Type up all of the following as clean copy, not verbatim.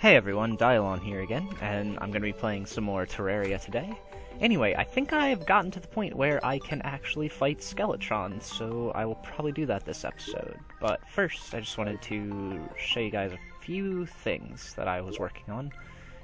Hey everyone, Dialon here again, and I'm going to be playing some more Terraria today. Anyway, I think I've gotten to the point where I can actually fight Skeletron, so I will probably do that this episode. But first, I just wanted to show you guys a few things that I was working on.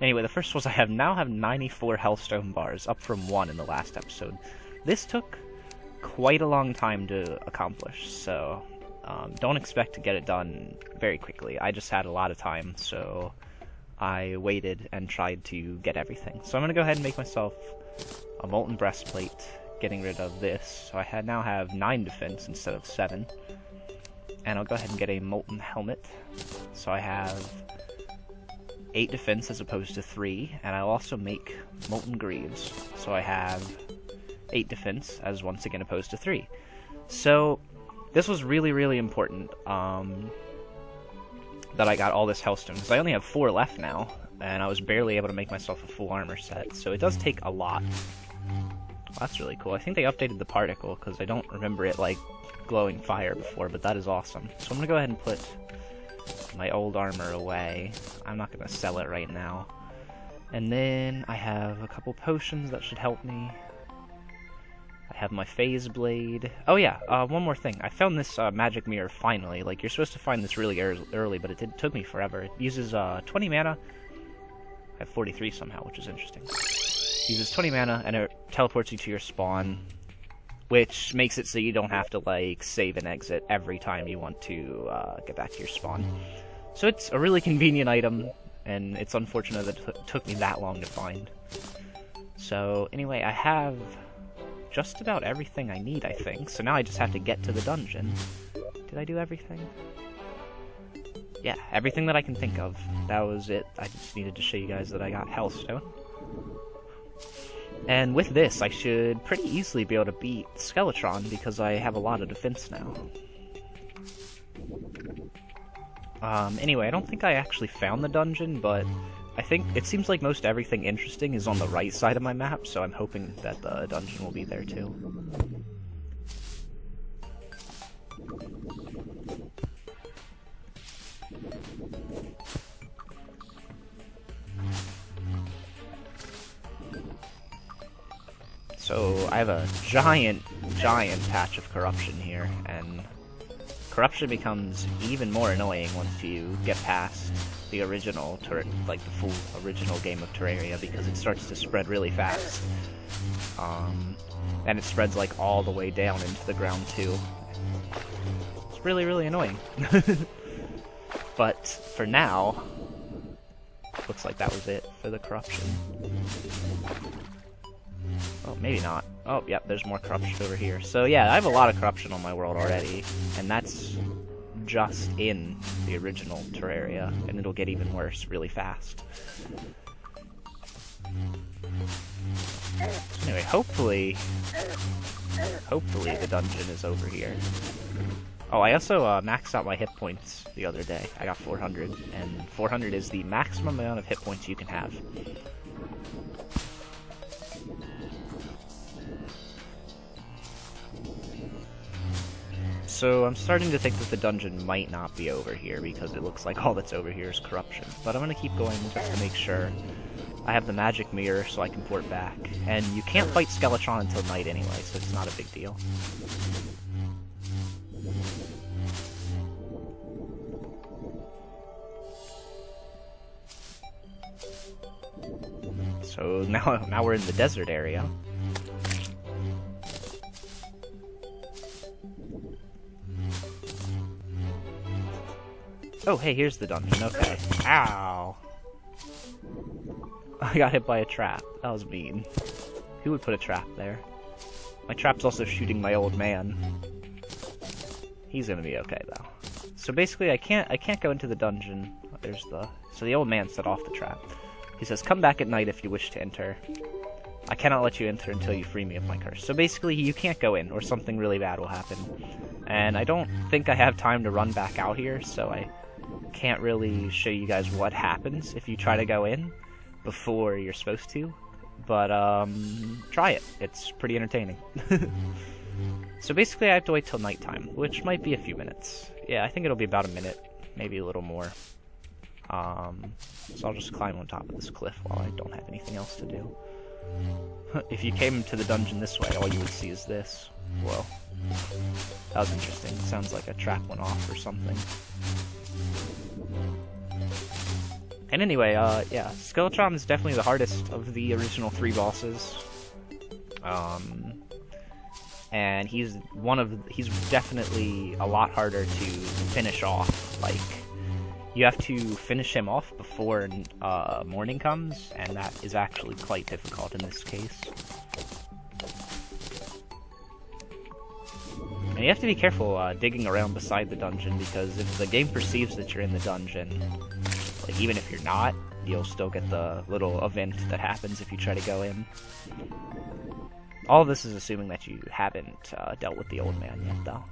Anyway, the first was I now have 94 hellstone bars, up from 1 in the last episode. This took quite a long time to accomplish, so don't expect to get it done very quickly. I just had a lot of time, so I waited and tried to get everything. So I'm going to go ahead and make myself a molten breastplate, getting rid of this. So I now have 9 defense instead of 7. And I'll go ahead and get a molten helmet. So I have 8 defense as opposed to 3. And I'll also make molten greaves. So I have 8 defense as once again opposed to 3. So this was really important. That I got all this hellstone, because I only have 4 left now, and I was barely able to make myself a full armor set, so it does take a lot. Well, that's really cool. I think they updated the particle, because I don't remember it, like, glowing fire before, but that is awesome. So I'm going to go ahead and put my old armor away. I'm not going to sell it right now. And then I have a couple potions that should help me. I have my phase blade. Oh yeah, one more thing. I found this magic mirror finally. Like, you're supposed to find this really early, but it took me forever. It uses 20 mana. I have 43 somehow, which is interesting. It uses 20 mana, and it teleports you to your spawn, which makes it so you don't have to, like, save and exit every time you want to get back to your spawn. So it's a really convenient item, and it's unfortunate that it took me that long to find. So anyway, I have just about everything I need, I think. So now I just have to get to the dungeon. Did I do everything? Yeah, everything that I can think of. That was it. I just needed to show you guys that I got hellstone. And with this, I should pretty easily be able to beat Skeletron, because I have a lot of defense now. Anyway, I don't think I actually found the dungeon, but I think it seems like most everything interesting is on the right side of my map, so I'm hoping that the dungeon will be there too. So I have a giant patch of corruption here, and corruption becomes even more annoying once you get past the original, the full original game of Terraria, because it starts to spread really fast. And it spreads, like, all the way down into the ground, too. It's really annoying. But for now, looks like that was it for the corruption. Oh, maybe not. Oh, yep, there's more corruption over here. So yeah, I have a lot of corruption on my world already, and that's just in the original Terraria, and it'll get even worse really fast. Anyway, hopefully the dungeon is over here. Oh, I also maxed out my hit points the other day. I got 400, and 400 is the maximum amount of hit points you can have. So I'm starting to think that the dungeon might not be over here, because it looks like all that's over here is corruption. But I'm going to keep going just to make sure. I have the magic mirror so I can port back. And you can't fight Skeletron until night anyway, so it's not a big deal. So now we're in the desert area. Oh, hey, here's the dungeon. Okay. Ow! I got hit by a trap. That was mean. Who would put a trap there? My trap's also shooting my old man. He's gonna be okay, though. So basically, I can't go into the dungeon. So the old man set off the trap. He says, "Come back at night if you wish to enter. I cannot let you enter until you free me of my curse." So basically, you can't go in, or something really bad will happen. And I don't think I have time to run back out here, so I can't really show you guys what happens if you try to go in before you're supposed to, but try it. It's pretty entertaining. So basically I have to wait till nighttime, which might be a few minutes. Yeah, I think it'll be about a minute, maybe a little more. So I'll just climb on top of this cliff while I don't have anything else to do. If you came to the dungeon this way, all you would see is this. Whoa. That was interesting. Sounds like a trap went off or something. And anyway, yeah, Skeletron is definitely the hardest of the original 3 bosses. And he's definitely a lot harder to finish off. Like, you have to finish him off before morning comes, and that is actually quite difficult in this case. And you have to be careful digging around beside the dungeon, because if the game perceives that you're in the dungeon, like, even if you're not, you'll still get the little event that happens if you try to go in. All of this is assuming that you haven't dealt with the old man yet, though.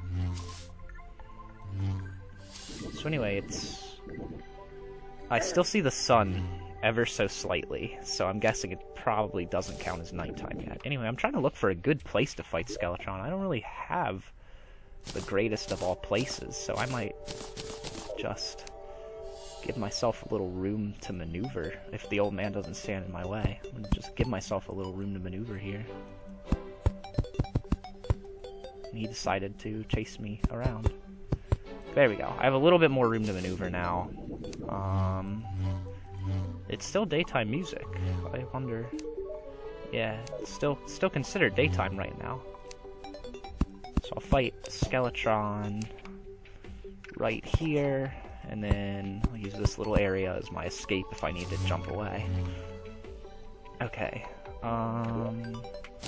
So anyway, I still see the sun ever so slightly, so I'm guessing it probably doesn't count as nighttime yet. Anyway, I'm trying to look for a good place to fight Skeletron. I don't really have the greatest of all places, so I might just give myself a little room to maneuver if the old man doesn't stand in my way. I'm gonna just give myself a little room to maneuver here. And he decided to chase me around. There we go. I have a little bit more room to maneuver now. It's still daytime music. I wonder... Yeah, it's still considered daytime right now. So I'll fight Skeletron right here, and then I'll use this little area as my escape if I need to jump away. Okay.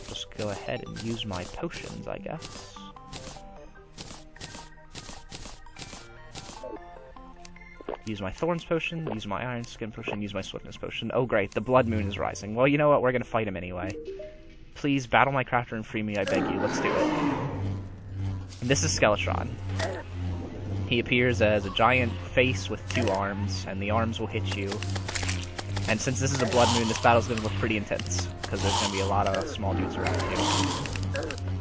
Just go ahead and use my potions, I guess. Use my Thorns potion, use my Iron Skin potion, use my Swiftness potion. Oh great, the Blood Moon is rising. Well, you know what, we're gonna fight him anyway. Please, battle my crafter and free me, I beg you, let's do it. And this is Skeletron. He appears as a giant face with 2 arms, and the arms will hit you. And since this is a Blood Moon, this battle's gonna look pretty intense, because there's gonna be a lot of small dudes around you.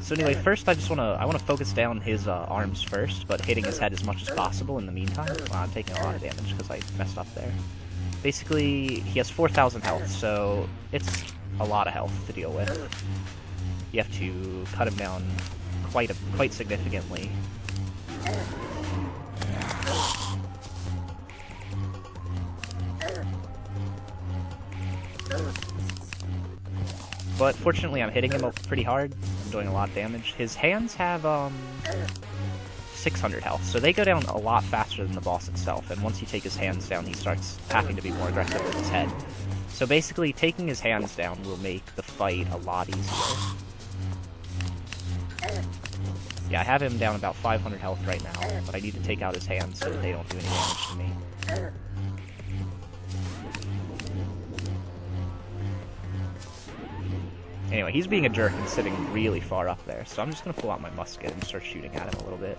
So anyway, first I wanna focus down his arms first, but hitting his head as much as possible in the meantime. Wow, I'm taking a lot of damage because I messed up there. Basically, he has 4,000 health, so it's a lot of health to deal with. You have to cut him down quite significantly. But fortunately, I'm hitting him pretty hard. I'm doing a lot of damage. His hands have 600 health, so they go down a lot faster than the boss itself. And once you take his hands down, he starts having to be more aggressive with his head. So basically, taking his hands down will make the fight a lot easier. Yeah, I have him down about 500 health right now, but I need to take out his hands so that they don't do any damage to me. Anyway, he's being a jerk and sitting really far up there, so I'm just going to pull out my musket and start shooting at him a little bit.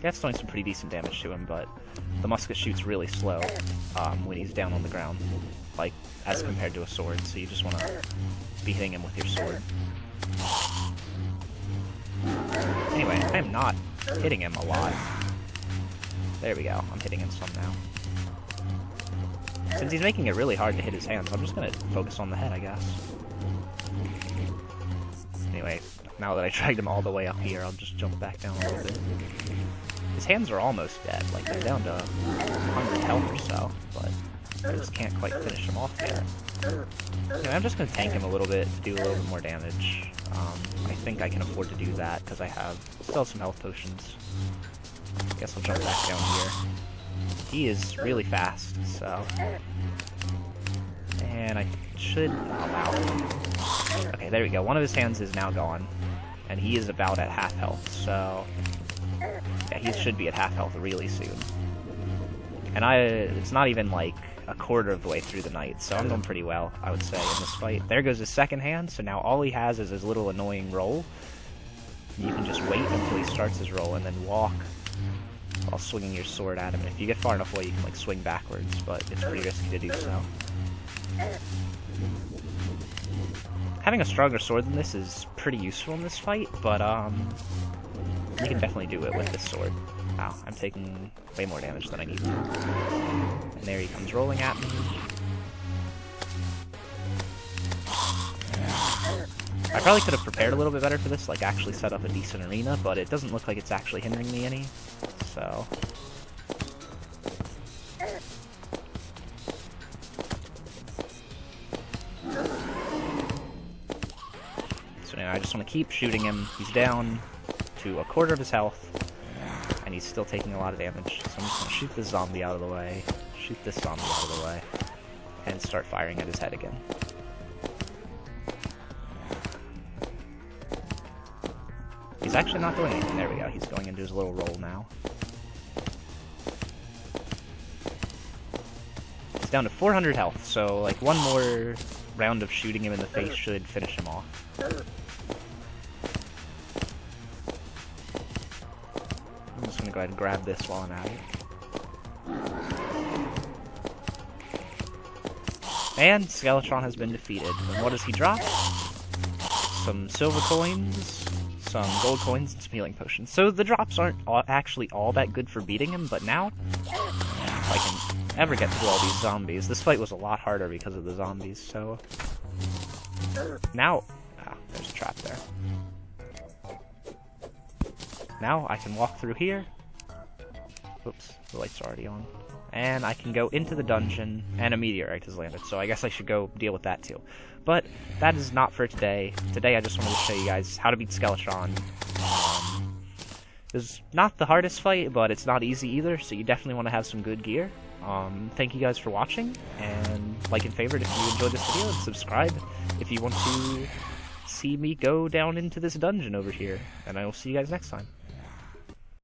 Yeah, it's doing some pretty decent damage to him, but the musket shoots really slow when he's down on the ground, like, as compared to a sword, so you just want to be hitting him with your sword. Anyway, I am not hitting him a lot. There we go, I'm hitting him some now. Since he's making it really hard to hit his hands, I'm just going to focus on the head, I guess. Anyway, now that I dragged him all the way up here, I'll just jump back down a little bit. His hands are almost dead, like they're down to 100 health or so, but I just can't quite finish him off yet. Anyway, I'm just going to tank him a little bit to do a little bit more damage. I think I can afford to do that, because I still have some health potions. I guess I'll jump back down here. He is really fast, so... And I should allow him. Okay, there we go. One of his hands is now gone, and he is about at half health, so... Yeah, he should be at half health really soon. And it's not even like a quarter of the way through the night, so I'm doing pretty well, I would say, in this fight. There goes his second hand, so now all he has is his little annoying roll. You can just wait until he starts his roll and then walk while swinging your sword at him. And if you get far enough away, you can like swing backwards, but it's pretty risky to do so. Having a stronger sword than this is pretty useful in this fight, but you can definitely do it with this sword. Wow, I'm taking way more damage than I need to. And there he comes rolling at me. I probably could have prepared a little bit better for this, like actually set up a decent arena, but it doesn't look like it's actually hindering me any, so... So now I just want to keep shooting him. He's down to a quarter of his health, and he's still taking a lot of damage. So I'm just going to shoot this zombie out of the way, shoot this zombie out of the way, and start firing at his head again. He's actually not doing anything. There we go. He's going into his little roll now. He's down to 400 health, so like one more round of shooting him in the face should finish him off. I'm just gonna go ahead and grab this while I'm at it. And Skeletron has been defeated. And what does he drop? Some silver coins, some gold coins, and some healing potions. So the drops aren't actually all that good for beating him, but now, if I can ever get through all these zombies, this fight was a lot harder because of the zombies, so... Now... Ah, there's a trap there. Now I can walk through here. Oops, the lights are already on. And I can go into the dungeon, and a meteorite has landed, so I guess I should go deal with that too. But that is not for today. Today I just wanted to show you guys how to beat Skeletron. It's not the hardest fight, but it's not easy either, so you definitely want to have some good gear. Thank you guys for watching, and like and favorite if you enjoyed this video, and subscribe if you want to see me go down into this dungeon over here. And I will see you guys next time.